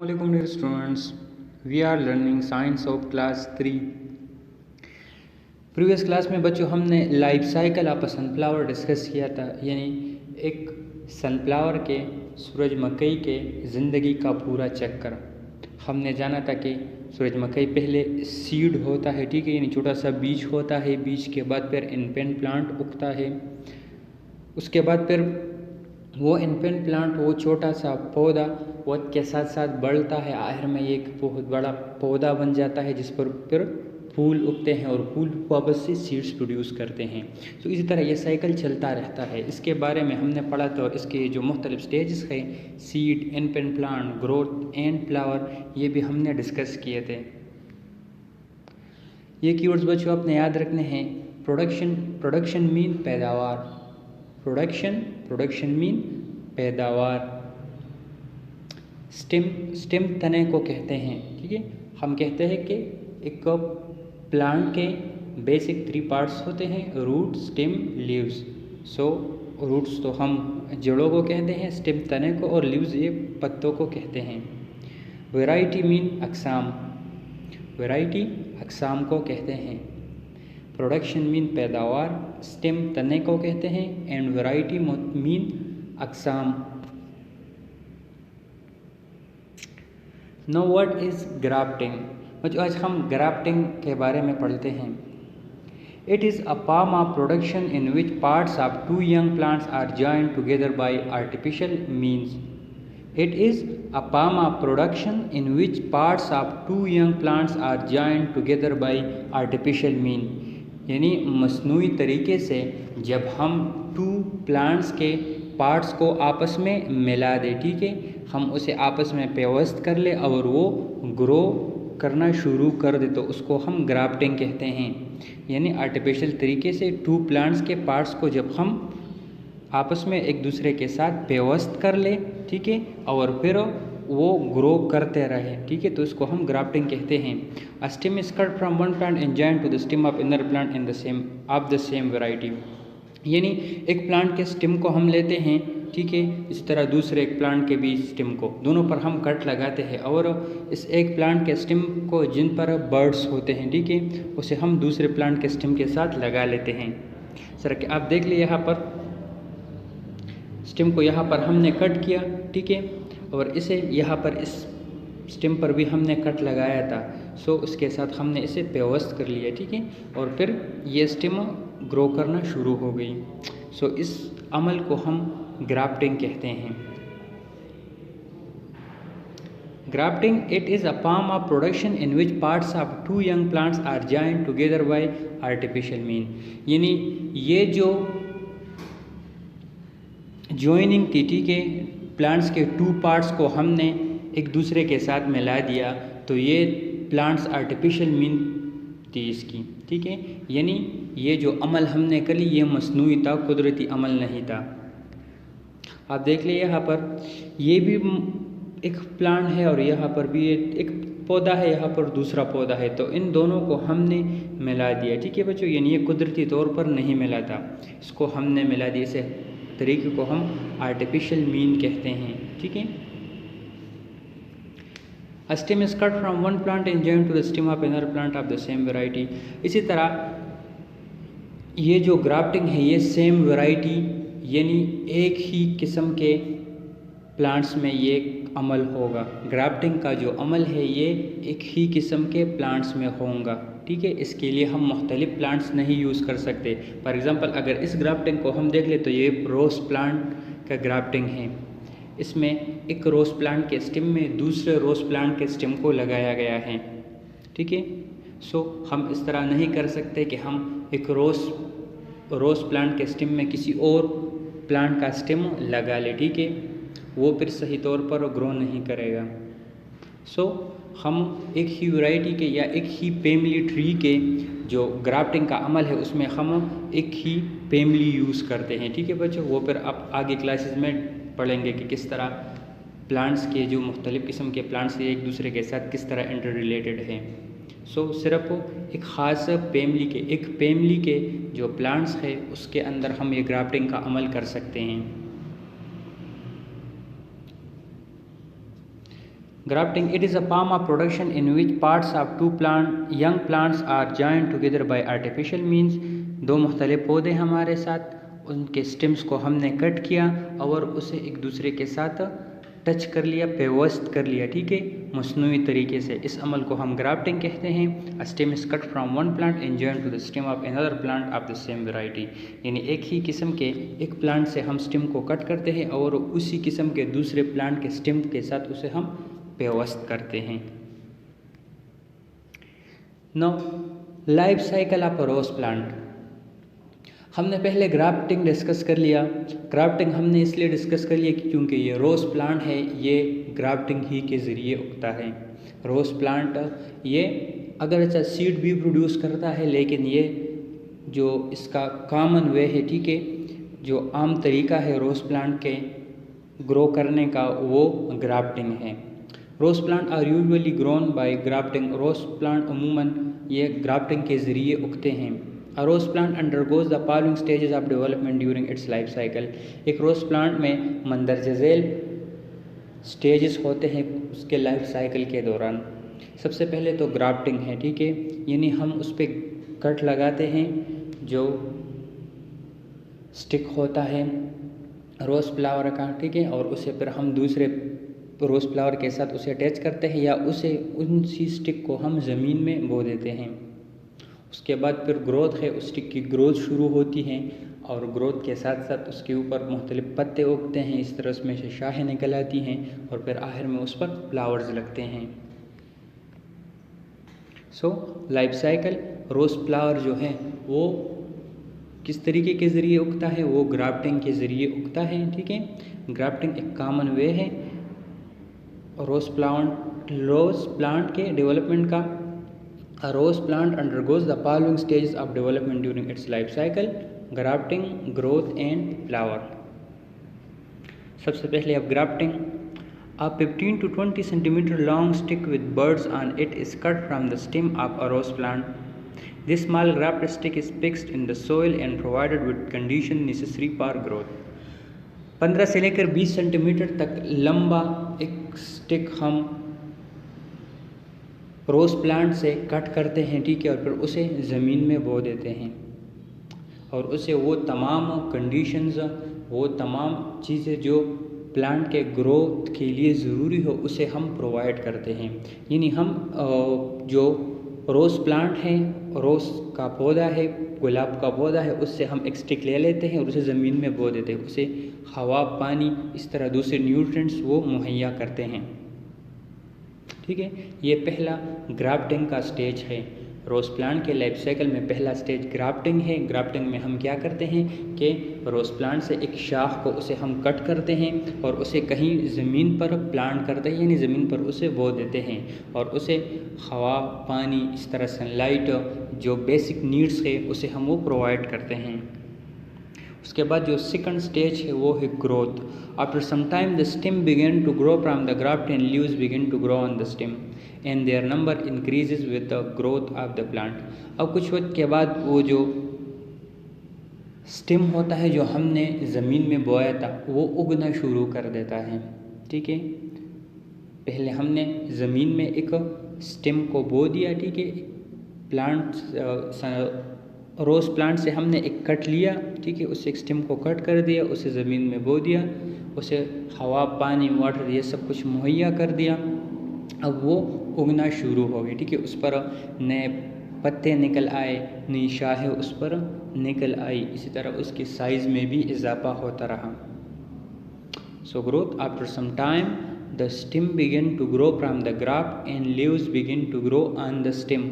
Assalamualaikum dear students, we are learning science of class 3। Previous class में बच्चों हमने life cycle of sunflower discuss किया था, यानी एक सनफ्लावर के सूरजमुखी के ज़िंदगी का पूरा चक्कर। हमने जाना था कि सूरजमुखी पहले सीड होता है, ठीक है, यानी छोटा सा बीज होता है। बीज के बाद फिर इनफेंट प्लांट उगता है। उसके बाद फिर वो इनफेंट प्लांट, वो छोटा सा पौधा वक्त के साथ साथ बढ़ता है, आखिर में एक बहुत बड़ा पौधा बन जाता है जिस पर फिर फूल उगते हैं और फूल वापस से सीड्स प्रोड्यूस करते हैं। तो इसी तरह ये साइकिल चलता रहता है। इसके बारे में हमने पढ़ा था, इसके जो मुख्तलिफ स्टेजेस हैं, seed, infant plant, growth and flower, ये भी हमने डिस्कस किए थे। ये कीवर्ड्स बच्चों आपने याद रखने हैं। प्रोडक्शन मीन पैदावार, प्रोडक्शन मीन पैदावार। स्टेम तने को कहते हैं, ठीक है। हम कहते हैं कि एक प्लांट के बेसिक 3 पार्ट्स होते हैं, root, stem, leaves. So roots तो हम जड़ों को कहते हैं, स्टेम तने को, और लीव्स ये पत्तों को कहते हैं। वैरायटी मीन अक़साम, वैरायटी अक़साम को कहते हैं। प्रोडक्शन मीन पैदावार, स्टेम तने को कहते हैं, एंड वैरायटी मीन अक़साम। Know what is grafting. बच्चों आज हम ग्राफ्टिंग के बारे में पढ़ते हैं। It is a form of production in which parts of 2 young plants are joined together by artificial means. It is a form of production in which parts of 2 young plants are joined together by artificial mean, यानी मसनूई तरीके से जब हम 2 plants के parts को आपस में मिला दे, ठीक है, हम उसे आपस में पेवस्त कर ले और वो ग्रो करना शुरू कर दे, तो उसको हम ग्राफ्टिंग कहते हैं। यानी आर्टिफिशियल तरीके से 2 प्लांट्स के पार्ट्स को जब हम आपस में एक दूसरे के साथ पेवस्त कर ले, ठीक है, और फिर वो ग्रो करते रहे, ठीक है, तो इसको हम ग्राफ्टिंग कहते हैं। A stem is cut from one plant and joined to the stem of another plant in the same of the same variety. यानी एक प्लांट के स्टेम को हम लेते हैं, ठीक है, इसी तरह दूसरे एक प्लांट के भी स्टेम को, दोनों पर हम कट लगाते हैं, और इस एक प्लांट के स्टेम को जिन पर बर्ड्स होते हैं, ठीक है, उसे हम दूसरे प्लांट के स्टेम के साथ लगा लेते हैं। सर आप देख लिए यहाँ पर स्टेम को यहाँ पर हमने कट किया, ठीक है, और इसे यहाँ पर इस स्टेम पर भी हमने कट लगाया था। सो उसके साथ हमने इसे पेवस्त कर लिया, ठीक है, और फिर ये स्टेम ग्रो करना शुरू हो गई। सो इस अमल को हम ग्राफ्टिंग कहते हैं। Grafting it is a form of production in which parts of 2 young plants are joined together by artificial mean. यानी ये जो जॉइनिंग थी, ठीक है, प्लांट्स के 2 पार्ट्स को हमने एक दूसरे के साथ मिला दिया, तो ये प्लांट्स आर्टिफिशियल मीन थी इसकी, ठीक है। यानी ये जो अमल हमने कर ली ये मसनूई था, कुदरती अमल नहीं था। आप देख लिए यहाँ पर ये भी एक प्लांट है और यहाँ पर भी एक पौधा है, यहाँ पर दूसरा पौधा है, तो इन दोनों को हमने मिला दिया, ठीक है बच्चों। यानी ये कुदरती तौर पर नहीं मिला था, इसको हमने मिला दिया। इसे तरीके को हम आर्टिफिशियल मीन कहते हैं, ठीक है। A stem is cut from one plant and joined to the stem of another plant of the same variety। इसी तरह ये जो ग्राफ्टिंग है ये सेम वैरायटी, यानी एक ही किस्म के प्लांट्स में ये अमल होगा। ग्राफ्टिंग का जो अमल है ये एक ही किस्म के प्लांट्स में होगा, ठीक है। इसके लिए हम मुख्तलिफ प्लांट्स नहीं यूज़ कर सकते। फॉर एग्ज़ाम्पल अगर इस ग्राफ्टिंग को हम देख ले तो ये रोज़ प्लांट का ग्राफ्टिंग है। इसमें एक रोज़ प्लांट के स्टेम में दूसरे रोज़ प्लांट के स्टेम को लगाया गया है, ठीक है। सो हम इस तरह नहीं कर सकते कि हम एक रोज़ प्लांट के स्टेम में किसी और प्लांट का स्टेम लगा ले, ठीक है, वो फिर सही तौर पर ग्रो नहीं करेगा। सो हम एक ही वैरायटी के या एक ही फैमिली ट्री के जो ग्राफ्टिंग का अमल है उसमें हम एक ही फैमिली यूज़ करते हैं, ठीक है बच्चों। वो फिर आप आगे क्लासेस में पढ़ेंगे कि किस तरह प्लांट्स के जो मुख्तलिफ़ किस्म के प्लांट्स एक दूसरे के साथ किस तरह इंटर रिलेटेड हैं। सो सिर्फ एक ख़ास फैमिली के जो प्लांट्स है उसके अंदर हम ये ग्राफ्टिंग का अमल कर सकते हैं। Grafting, it is a palm of production in which parts of two young plants are joined together by artificial means। दो मुख्तलिफ पौधे हमारे साथ, उनके स्टेम्स को हमने कट किया और उसे एक दूसरे के साथ टच कर लिया, पेवस्त कर लिया, ठीक है, मसनूई तरीके से। इस अमल को हम ग्राफ्टिंग कहते हैं। A stem is cut from one plant and joined to the stem of another plant of the same variety. यानी एक ही किस्म के एक प्लांट से हम स्टेम को कट करते हैं और उसी किस्म के दूसरे प्लांट के स्टेम के साथ उसे हम पेवस्त करते हैं। Now life cycle of rose plant. हमने पहले ग्राफ्टिंग डिस्कस कर लिया। ग्राफ्टिंग हमने इसलिए डिस्कस कर लिया कि क्योंकि ये रोज़ प्लांट है, ये ग्राफ्टिंग ही के ज़रिए उगता है। रोज़ प्लांट ये अगर अच्छा सीड भी प्रोड्यूस करता है, लेकिन ये जो इसका कॉमन वे है, ठीक है, जो आम तरीका है रोज़ प्लांट के ग्रो करने का, वो ग्राफ्टिंग है। Rose plant are usually grown by grafting. Rose plant अमूमन ये ग्राफ्टिंग के ज़रिए उगते हैं। A rose plant undergoes the following stages of development during its life cycle। एक रोज़ प्लांट में मंदरजा झेल स्टेजेस होते हैं उसके लाइफ साइकिल के दौरान। सबसे पहले तो ग्राफ्टिंग है, ठीक है, यानी हम उस पर कट लगाते हैं जो स्टिक होता है रोज़ फ्लावर का, ठीक है, और उसे फिर हम दूसरे रोज़ फ्लावर के साथ उसे अटैच करते हैं या उसे उसी स्टिक को हम ज़मीन में बो देते हैं। उसके बाद फिर ग्रोथ है, उस स्टिक की ग्रोथ शुरू होती है और ग्रोथ के साथ साथ उसके ऊपर मुख्तलिफ पत्ते उगते हैं, इस तरह उसमें से शाखें निकल आती हैं और फिर आखिर में उस पर फ्लावर्स लगते हैं। So life cycle rose flower जो है वो किस तरीके के ज़रिए उगता है, वो ग्राफ्टिंग के ज़रिए उगता है, ठीक है। ग्राफ्टिंग एक कॉमन वे है रोज़ प्लांट के डेवलपमेंट का। A rose plant undergoes the following stages of development during its life cycle: grafting, growth and flower। सबसे पहले अब grafting. A 15 to 20 centimeter long stick with buds on it is cut from the stem of a rose plant. This small grafted stick is fixed in the soil and provided with conditions necessary for growth। 15 से लेकर 20 centimetre तक लंबा एक stick हम रोज़ plant से cut करते हैं, ठीक है, और फिर उसे ज़मीन में बो देते हैं और उसे वो तमाम कंडीशंस, वो तमाम चीज़ें जो प्लांट के ग्रोथ के लिए ज़रूरी हो उसे हम प्रोवाइड करते हैं। यानी हम जो रोज़ प्लांट है, रोज़ का पौधा है, गुलाब का पौधा है, उससे हम एक स्टिक ले लेते हैं और उसे ज़मीन में बो देते हैं, उसे हवा, पानी, इस तरह दूसरे न्यूट्रिएंट्स वो मुहैया करते हैं, ठीक है। ये पहला ग्राफ्टिंग का स्टेज है। रोज़ प्लांट के लाइफ साइकिल में पहला स्टेज ग्राफ्टिंग है। ग्राफ्टिंग में हम क्या करते हैं कि रोज़ प्लांट से एक शाख को उसे हम कट करते हैं और उसे कहीं ज़मीन पर प्लांट करते हैं, यानी ज़मीन पर उसे बो देते हैं और उसे हवा, पानी, इस तरह सनलाइट, जो बेसिक नीड्स है उसे हम वो प्रोवाइड करते हैं। उसके बाद जो सेकंड स्टेज है वो है growth. After some time the stem begin to grow from the graft and leaves begin to grow on the stem and their number increases with the growth of the plant. अब कुछ वक्त के बाद वो जो स्टेम होता है जो हमने ज़मीन में बोया था वो उगना शुरू कर देता है, ठीक है। पहले हमने ज़मीन में एक स्टेम को बो दिया, ठीक है, रोज़ प्लांट से हमने एक कट लिया, ठीक है, उससे एक स्टेम को कट कर दिया, उसे ज़मीन में बो दिया, उसे हवा, पानी, वाटर ये सब कुछ मुहैया कर दिया। अब वो उगना शुरू हो गई, ठीक है, उस पर नए पत्ते निकल आए, नई शाखें उस पर निकल आई, इसी तरह उसकी साइज़ में भी इजाफा होता रहा। So growth after some time the stem begin to grow from the graft and leaves begin to grow on the stem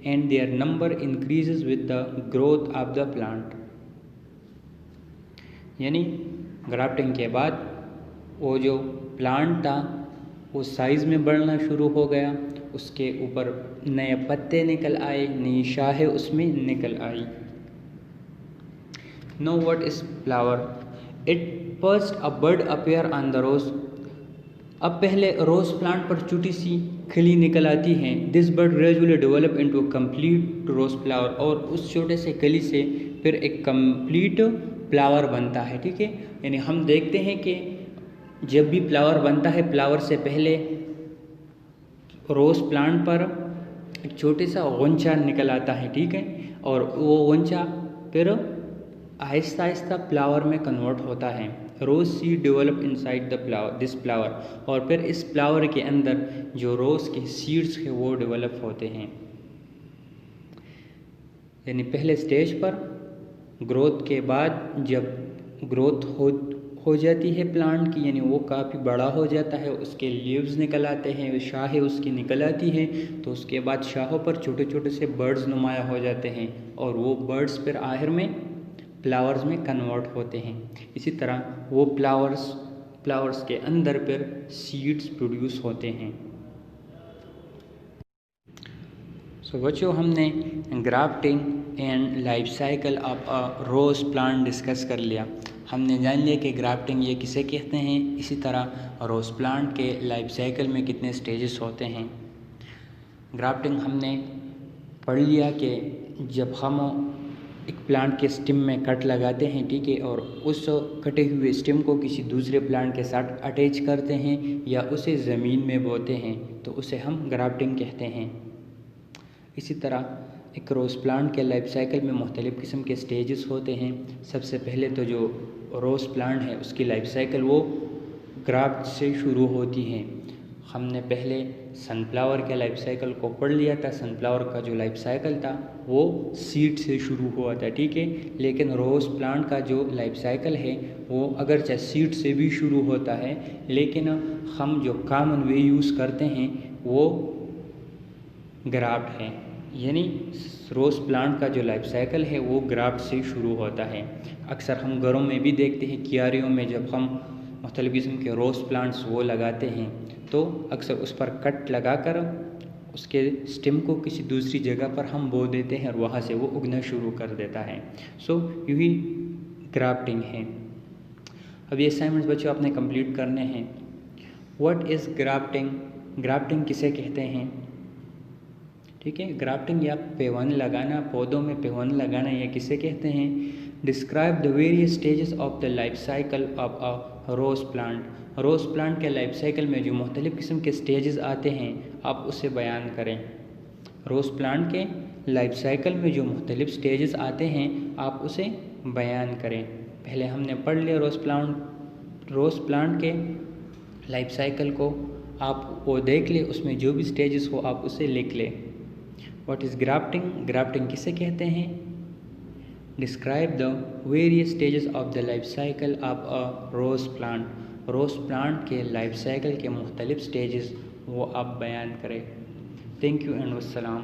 and their number increases with the growth of the plant। यानी grafting के बाद वो जो plant था वो size में बढ़ना शुरू हो गया, उसके ऊपर नए पत्ते निकल आए, नई शाखें उसमें निकल आई। Know what is flower? It first a bird appear on the rose. अब पहले रोज़ प्लांट पर छोटी सी खिली निकल आती हैं। This bud gradually develop into complete rose flower, और उस छोटे से कली से फिर एक कंप्लीट फ्लावर बनता है, ठीक है। यानी हम देखते हैं कि जब भी फ्लावर बनता है, फ्लावर से पहले रोज़ प्लांट पर एक छोटे सा गुंचा निकल आता है, ठीक है, और वो गुंचा फिर आहिस्ता आहिस्ता फ्लावर में कन्वर्ट होता है। Rose seed develop inside the flower this flower, और फिर इस फ्लावर के अंदर जो रोज़ के सीड्स हैं वो डेवलप होते हैं। यानी पहले स्टेज पर ग्रोथ के बाद जब ग्रोथ हो जाती है प्लांट की, यानी वो काफ़ी बड़ा हो जाता है, उसके लीव्स निकल आते हैं, शाखें उसकी निकल आती हैं, तो उसके बाद शाखों पर छोटे छोटे से बर्ड्स नुमाया हो जाते हैं, और वो बर्ड्स फिर आखिर में फ्लावर्स में कन्वर्ट होते हैं। इसी तरह वो फ्लावर्स के अंदर फिर सीड्स प्रोड्यूस होते हैं। सो बच्चों, हमने grafting and life cycle of a rose plant discuss कर लिया। हमने जान लिया कि ग्राफ्टिंग ये किसे कहते हैं, इसी तरह रोज़ प्लांट के लाइफ साइकिल में कितने स्टेजेस होते हैं। ग्राफ्टिंग हमने पढ़ लिया कि जब हम एक प्लांट के स्टेम में कट लगाते हैं, ठीक है, और उस कटे हुए स्टेम को किसी दूसरे प्लांट के साथ अटैच करते हैं या उसे ज़मीन में बोते हैं, तो उसे हम ग्राफ्टिंग कहते हैं। इसी तरह एक रोज़ प्लांट के लाइफ साइकिल में मुख्तलिफ़ किस्म के स्टेजेस होते हैं। सबसे पहले तो जो रोज़ प्लांट है उसकी लाइफ साइकिल वो ग्राफ्ट से शुरू होती है। हमने पहले सनफ्लावर के लाइफ साइकिल को पढ़ लिया था। सनफ्लावर का जो लाइफ साइकिल था वो सीड से शुरू हुआ था, ठीक है, लेकिन रोज़ प्लांट का जो लाइफ साइकिल है वो अगरचे सीड से भी शुरू होता है, लेकिन हम जो कॉमन वे यूज़ करते हैं वो ग्राफ्ट है। यानी रोज़ प्लांट का जो लाइफ साइकिल है वो ग्राफ्ट से शुरू होता है। अक्सर हम घरों में भी देखते हैं, क्यारियों में जब हम मुख्तलिफ़ किस्म के रोज़ प्लांट्स वो लगाते हैं तो अक्सर उस पर कट लगाकर उसके स्टेम को किसी दूसरी जगह पर हम बो देते हैं और वहाँ से वो उगना शुरू कर देता है। सो यही ग्राफ्टिंग है। अब ये असाइनमेंट्स बच्चों आपने कंप्लीट करने हैं। What is grafting? ग्राफ्टिंग किसे कहते हैं? ठीक है, ग्राफ्टिंग या पेवन लगाना, पौधों में पेवन लगाना, या किसे कहते हैं? Describe the various stages of the life cycle of a rose plant. Rose plant के लाइफ साइकिल में जो मुख्तलिफ़ किस्म के स्टेजेस आते हैं आप उसे बयान करें। रोज़ प्लांट के लाइफ साइकिल में जो मुख्तलिफ़ स्टेजेस आते हैं आप उसे बयान करें। पहले हमने पढ़ लिया रोज़ प्लांट के लाइफ साइकिल को, आप वो देख ले, उसमें जो भी स्टेजेस हो आप उसे लिख लें। What is grafting? ग्राफ्टिंग किसे कहते हैं? Describe the various stages of the life cycle of a rose plant. Rose plant के लाइफ साइकिल के मुख्तलिफ़ स्टेजेस वो आप बयान करें। Thank you and वस्सलाम।